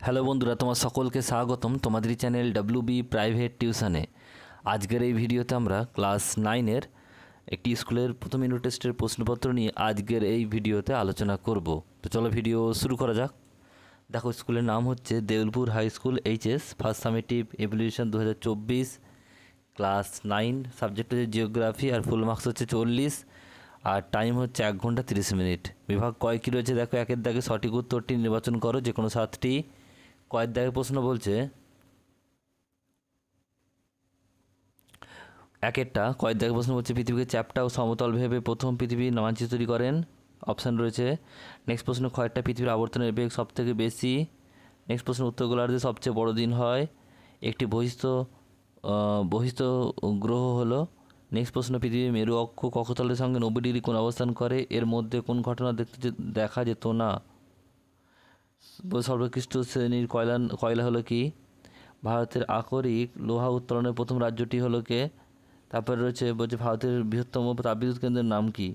Hello বন্ধুরা, তোমার সকলকে স্বাগতম তোমাদের চ্যানেল ডব্লিউবি প্রাইভেট টিউশনে। আজকের এই ভিডিওতে আমরা ক্লাস 9-এর একটি স্কুলের প্রথম ইউনিট টেস্টের প্রশ্নপত্র নিয়ে আজকের এই ভিডিওতে আলোচনা করব। তো চলো ভিডিও শুরু করা যাক। দেখো, স্কুলের নাম হচ্ছে Deulpur high school HS first summative evaluation 2024, class 9, subject হচ্ছে জিওগ্রাফি, আর ফুল মার্কস হচ্ছে 40, আর টাইম হচ্ছে 1 ঘন্টা 30 মিনিট। বিভাগ কয় কী রয়েছে দেখো, একের দাগে সঠিক উত্তরটি নির্বাচন করো, যে কোনো 7টি। কয়ের দাগে প্রশ্ন বলছে একেরটা কয়ের দাগে প্রশ্ন বলছে পৃথিবীকে চ্যাপ্টা ও সমতল ভেবে প্রথম পৃথিবীর মানচিত্র তৈরি করেন। অপশান রয়েছে। নেক্সট প্রশ্ন, কয়েকটা পৃথিবীর আবর্তনের বেগ সব থেকে বেশি। নেক্সট প্রশ্ন, উত্তর গোলার্ধে সবচেয়ে বড় দিন হয়। একটি বহিস্থ গ্রহ হলো। নেক্সট প্রশ্ন, পৃথিবীর মেরু অক্ষ কক্ষতলের সঙ্গে 90 ডিগ্রি কোণ অবস্থান করে, এর মধ্যে কোন ঘটনা দেখা যেত না। সর্বোৎকৃষ্ট শ্রেণীর কয়লা হলো কি। ভারতের আকরিক লোহা উত্তোলনের প্রথম রাজ্যটি হলো কে। তারপরে রয়েছে বলছে ভারতের বৃহত্তম তাপবিদ্যুৎ কেন্দ্রের নাম কি।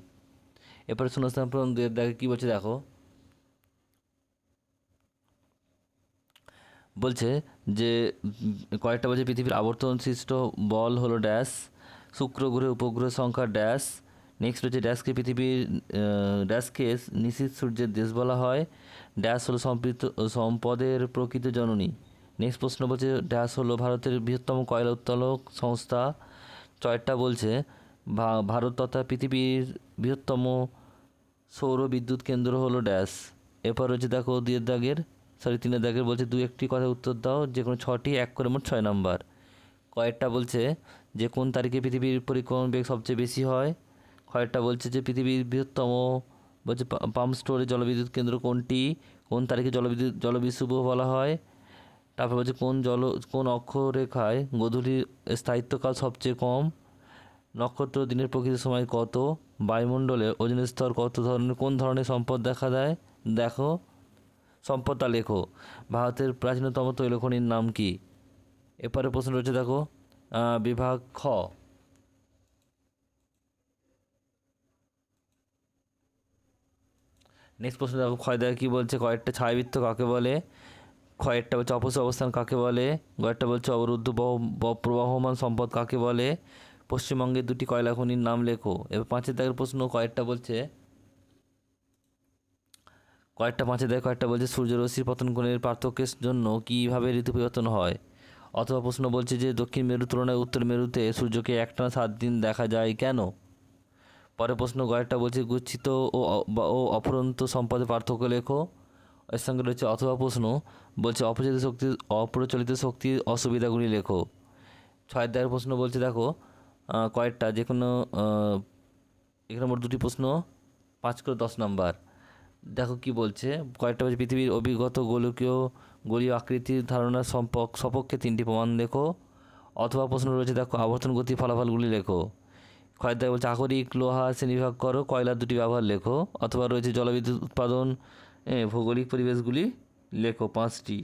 এরপরে শূন্যস্থান পূরণ দেখে কী বলছে দেখো, বলছে যে কয়েকটা বলছে পৃথিবীর আবর্তন সৃষ্ট বল হলো ড্যাশ, শুক্র গ্রহে উপগ্রহ সংখ্যা ড্যাশ। নেক্সট হচ্ছে ড্যাশকে নিশীথ সূর্যের দেশ বলা হয়। ড্যাশ হলো সম্পদের প্রকৃত জননী। নেক্সট প্রশ্ন বলছে ড্যাশ হলো ভারতের বৃহত্তম কয়লা উত্তোলক সংস্থা। ছয়টা বলছে ভারত তথা পৃথিবীর বৃহত্তম সৌর বিদ্যুৎ কেন্দ্র হলো ড্যাশ। এরপর রয়েছে দেখো 3 দাগের বলছে 2-1টি কথা উত্তর দাও, যে কোনো 6টি, 1 করে মোট 6 নাম্বার। কয়েকটা বলছে যে কোন তারিখে পৃথিবীর পরিক্রমণ বেগ সবচেয়ে বেশি হয়। কয়েকটা বলছে যে পৃথিবীর বৃহত্তম বলছে পাম্প স্টোরে জলবিদ্যুৎ কেন্দ্র কোনটি, কোন তারিখে জলবিশুভ বলা হয়। তারপর বলছে কোন অক্ষরেখায় গোধূলির স্থায়িত্বকাল সবচেয়ে কম। নক্ষত্র দিনের প্রকৃত সময় কত। বায়ুমণ্ডলে ওজোনের স্তর কোন ধরনের সম্পদ দেখা দেয়। দেখো সম্পদটা লেখো। ভারতের প্রাচীনতম তৈলখনির নাম কি। এরপরে প্রশ্ন রয়েছে দেখো বিভাগ খ। নেক্সট প্রশ্ন দেখো, ক্ষয় দেখে কী বলছে, কয়েকটা ছায়াবৃত্ত কাকে বলে। কয়েকটা বলছে অপসর অবস্থান কাকে বলে। কয়েকটা বলছে অবরুদ্ধ প্রবাহমান সম্পদ কাকে বলে। পশ্চিমবঙ্গের 2টি কয়লা খনির নাম লেখো। এবার 5 দাগের প্রশ্ন, কয়েকটা বলছে সূর্যরশ্মির পতন কোণের পার্থক্যের জন্য কীভাবে ঋতু পরিবর্তন হয়। অথবা প্রশ্ন বলছে যে দক্ষিণ মেরু তুলনায় উত্তর মেরুতে সূর্যকে একটানা 7 দিন দেখা যায় কেন। পরে প্রশ্ন, কয়েকটা বলছে গুচ্ছিত ও অফুরন্ত সম্পদের পার্থক্য লেখো। এর সঙ্গে রয়েছে অথবা প্রশ্ন বলছে অপ্রচলিত শক্তির অসুবিধাগুলি লেখো। 6 দাগের প্রশ্ন বলছে দেখো কয়েকটা যে কোনো এখানে মোট 2টি প্রশ্ন, 5 করে 10 নাম্বার। দেখো কি বলছে, কয়েকটা বলছে পৃথিবীর অভিগত গোলীয় আকৃতির ধারণার সপক্ষে 3টি প্রমাণ লেখো। অথবা প্রশ্ন রয়েছে দেখো আবর্তন গতির ফলাফলগুলি লেখো। কয়েক দাগে বলছে আকরিক লোহা শ্রেণীবিভাগ করো, কয়লার 2টি ব্যবহার লেখো। অথবা রয়েছে জলবিদ্যুৎ উৎপাদন ভৌগোলিক পরিবেশগুলি লেখো 5টি।